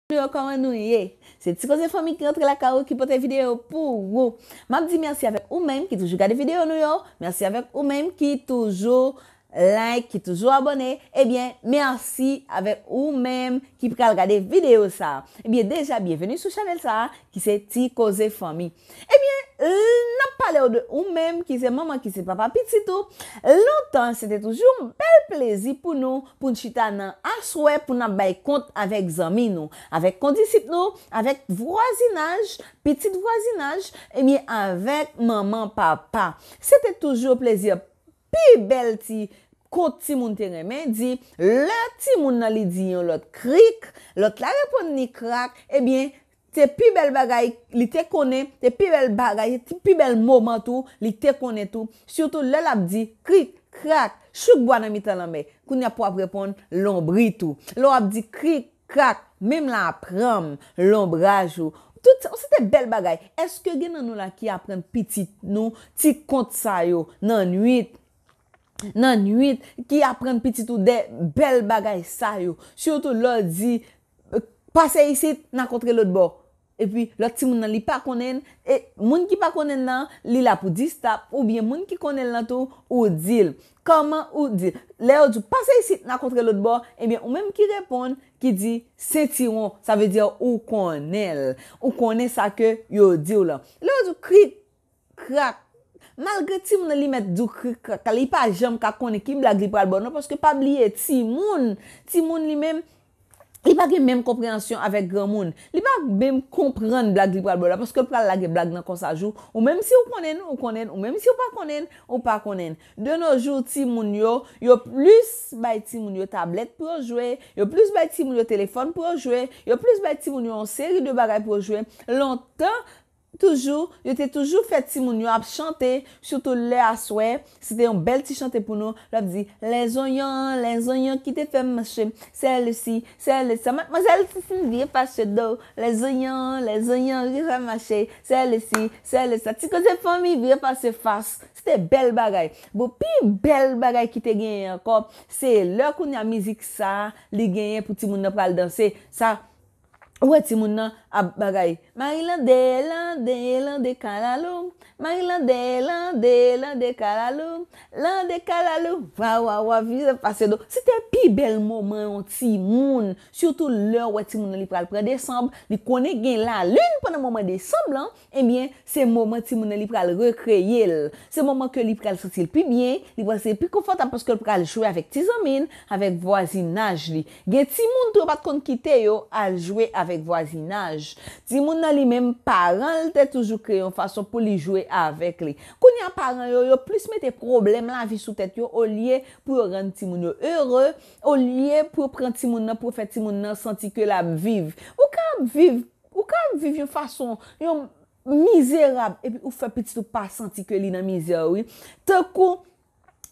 Comment nous y c'est petit cause famille qui entre la carreau qui porte vidéo pour vous. M'a dit merci avec vous même qui toujours regarde vidéo nous yo. Merci avec vous même qui toujours like, qui toujours abonné. Eh bien, merci avec vous même qui peut regarder vidéo ça. Eh bien, déjà bienvenue sur chaîne ça qui c'est Ti Cause Famille. Eh bien, n'a parlé de ou même qui c'est maman qui c'est papa petit tout. Longtemps, c'était toujours un bel plaisir pour nous chita nan aswe pour nous bailler compte avec amis nous, avec condisciples nous, avec voisinage, petit voisinage et bien avec maman papa. C'était toujours plaisir. Pi bel ti compte ti moun te remen dit le ti moun nan li di yon l'autre cric, l'autre la répond ni crack, eh bien te pi bel bagay li te connaît, te pi bel bagay, te pi bel moment tout, li te connaît tout, surtout le l'a dit cric crack, chouk bois nan mitan la mais qu'on a pour répondre l'ombri tout. L'on a dit cric crack, même la pram, l'ombrage tout c'était bel bagay. Est-ce que gen nan nou la qui apprend petit nous ti compte ça yo nan nuit qui apprend petit tout des bel bagay ça yo surtout l'on dit passer ici nan contre l'autre bord et puis l'autre ti moun nan li pas connaît et moun qui pas connaît nan li la pour dire stop ou bien moun qui connaît nan tout ou dire comment ou dire l'autre dit passer ici nan contre l'autre bord et bien ou même qui répond qui dit Saint-Tiron ça veut dire ou connaît ça que yo dit là l'autre dit cri crack malgré ti moun li met du crack li pas jambe ka connaît qui blague li pral bon non parce que pas oublier ti moun li même il pas gen même compréhension avec grand monde. Il pas même comprendre blague li pral bon parce que pral la blague nan kon sa jou ou même si ou connaît ou même si ou pas connaît. De nos jours ti moun yo plus bay ti moun yo tablette pour jouer, yo plus bay ti moun yo téléphone pour jouer, yo plus bay ti moun yo en série de bagages pour jouer. Longtemps toujours, yo t'ai toujours fait ti moun yo a chanter surtout les aswe, c'était un bel petit chanter pour nous. L'a dit les oignons qui te fait marcher, celle-ci, mademoiselle Sylvie passe d'eau, les oignons qui fait marcher, celle-ci, ti cause famille vient passer face. C'était belle bagaille. Bon pi belle bagaille qui te gagné encore, c'est l'heure qu'on y a musique ça, li gagné pour ti moun nan pral danser, ça ouais ti moun nan a bagay Marilande kalalou Marilande kalalou wa vise passer do c'était pi bel moment ti moun surtout l'heure ouais ti moun li pral prendre décembre li connaît gen la lune pendant moment décembre et bien c'est moment ti moun li pral recréer c'est moment que li pral sentir plus bien li pral c'est plus confortable parce que li pral jouer avec ti zamine avec voisinage li gen ti moun to pas kon quitter yo à jouer avec voisinage ti moun nan li même parent te toujours créé une façon pour lui jouer avec lui quand y a parent yo plus mette problème la vie sous tête yo au lieu pour rendre ti moun yo heureux au lieu pour prendre ti moun nan pour faire ti moun nan sentir que la vive ou ka vivre une façon yon misérable et puis ou fait petit ou pas sentir que li nan misère oui tant coup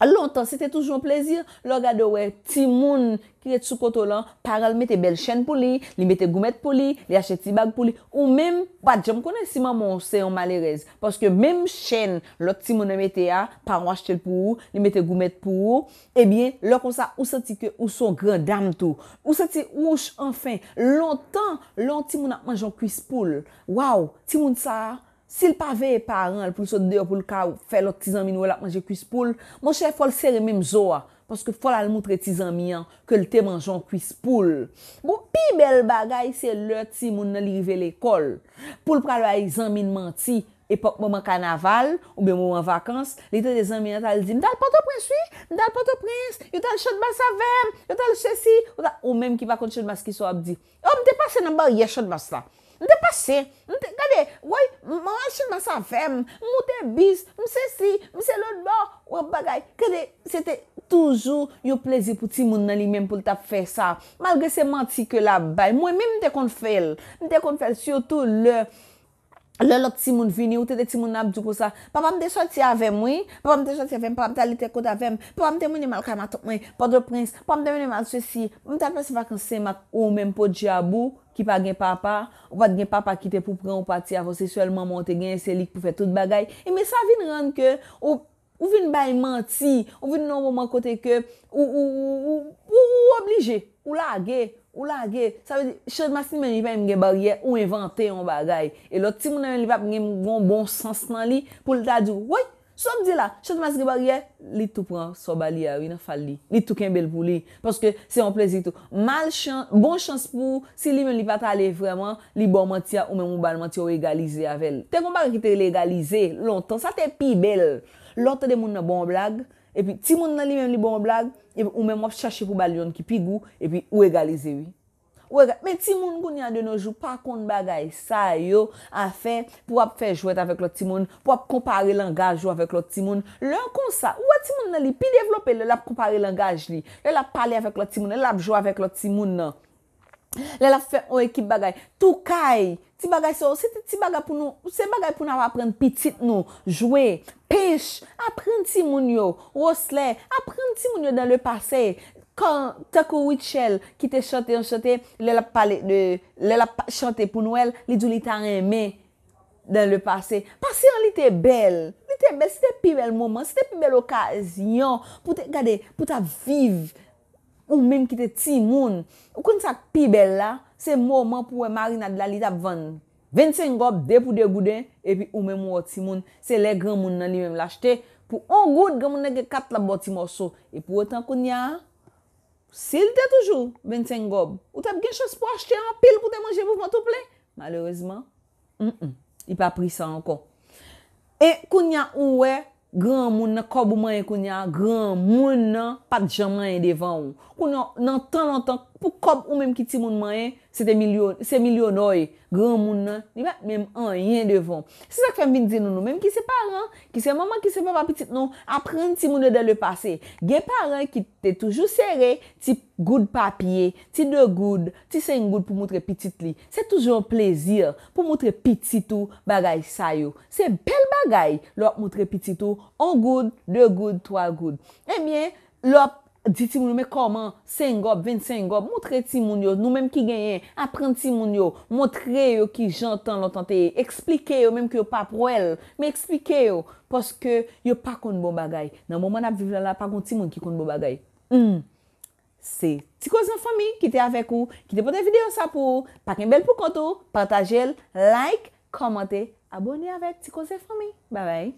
longtemps c'était toujours un plaisir le regarder ouais ti moun qui est sous côté là parole mette belle chaîne pour lui mette goumette pour lui achète ti bag pour lui ou même pas j'aime connais si maman c'est un malheureuse parce que même chaîne l'autre ti moun mette a pas acheter pour lui mette goumette pour et bien là comme ça ou senti que ou son grand dame tout ou senti ou enfin longtemps ti moun a mangé un cuisse poule waouh ti moun ça s'il pas veille parent pour sauter dehors pour le cas faire l'autre petit ami nous la manger cuisse poule mon chef faut le serrer même zoa parce que faut la montrer petit ami que le te mange en cuisse poule bon pi belle bagaille c'est le petit moun nan li rive l'école pour le pral ay ami menti époque moment carnaval ou bien moment vacances les des amis t'al dit m'dal Port-au-Prince oui m'dal Port-au-Prince yo t'al chante basse avec yo t'al ceci ou même qui va contre chante basse qui so a dit oh m'te passé dans barrière chante basse là m'te passé regardez ouais maman chante basse avec m'te bis m'ceci m'se l'autre bord ou bagay regardez c'était toujours un plaisir pour ti moun nan li même pour t'a faire ça malgré c'est menti que la bail moi même m'te kon faire surtout l'autre ti moun vini ou te ti moun ap di ko ça papa m'te sorti avec moi papa m'te aller te côté avec papa m'te mene mal ka matok moi Port-au-Prince papa m'te mene mal ceci m'te passer vacances Saint-Marc ou même pour diabou qui pas gen papa ou pas gen papa qui te pour prendre ou partir avant c'est seulement monter gen c'est lui pour faire toute bagaille et mais ça vient rendre que ou vinn bay menti ou vinn non moment côté que ou obligé ou lagué ou lage, ça veut dire, chod masin men li pa gen barrière ou inventer un bagay. Et l'autre ti moun li pa gen bon sens nan li pour ta di, oui, so me dit là, chod masin gen barrière, li tout prend so bali a, oui, nan fal li. Li tout ken bel pour li parce que c'est un plaisir tout. Bon chance pour si li men li pa aller vraiment, li bon mentir ou même ou bal mentir ou égaliser avec elle. Te kon bagay qui te légaliser longtemps, ça te pi belle. L'autre de moun nan bon blague et puis ti moun nan li même li bon blague et puis ou même on chercher pour balion qui pi goût et puis ou égaliser oui. Mais ti moun koun ya de nos jours pas kon bagay ça yo a fait pour faire jouer avec l'autre ti moun, pour comparer langage avec l'autre ti moun. L'un comme ça, ou ti moun nan li pi développer la comparer langage li. La parler avec l'autre ti moun, la jouer avec l'autre ti moun nan. La fait une équipe bagay. Tout kay, ti bagay so, c'est ti bagay pour nous, c'est bagay pour nous apprendre petit nous, jouer, pêche, apprendre ti moun yo, rosler, apprendre ti moun yo dans le passé. Quand Taco Wichel qui te chanté, elle a parlé de, elle a chanté pour Noël, li dit li t'a aimé dans le passé. Parce qu'elle était belle. C'était plus bel moment, c'était plus belle occasion pour te garder, pour ta vivre ou même qui te ti moun. Ou quand ça plus belle là, c'est moment pour marinade la li t'a vendre 25 gob deux pour deux goudin et puis ou même ou ti moun, c'est les grands moun nan li même l'acheter pour un goud grand moun gen 4 la bon ti morceau et pour autant qu'on y a s'il te toujours 25 gob, ou t'as bien chance pour acheter un pile pour te manger pour tout plein. Malheureusement, il pas pris ça encore. Et kounya oué grand moun nan kob man kounya grand moun nan pas de jamais devant ou. Kounya nan tant longtemps pour kob ou même qui ti moun man c'était million, c'est millionnaire. Grand moun nan, il pas même rien devant. C'est ça que fait vinn dire nous même qui c'est parents, qui c'est maman, qui c'est papa petit non, apprendre ti moun dans le passé. Gen parents qui t'es toujours serré, ti good papier, ti de good, ti 5 good pour montrer petit li. C'est toujours un plaisir pour montrer petit tout bagay sa yo. C'est belle bagay leur montrer petit tout, 1 good, 2 good, 3 good. Eh bien, leur dit ti moun mais comment 5 gob 25 gob montrer ti moun yo nous même qui gagne apprendre ti moun yo montrer yo qui j'entends l'entendre expliquer yo même que yo pas pour elle mais expliquer yo parce que yo pas kon bon bagay dans moment n'a vivre là pas kon ti moun qui kon bon bagay c'est ti cause en famille qui était avec vous qui te pote vidéo ça pour pas qu'un bel pour konto partager like commenter abonner avec ti cause famille bye bye.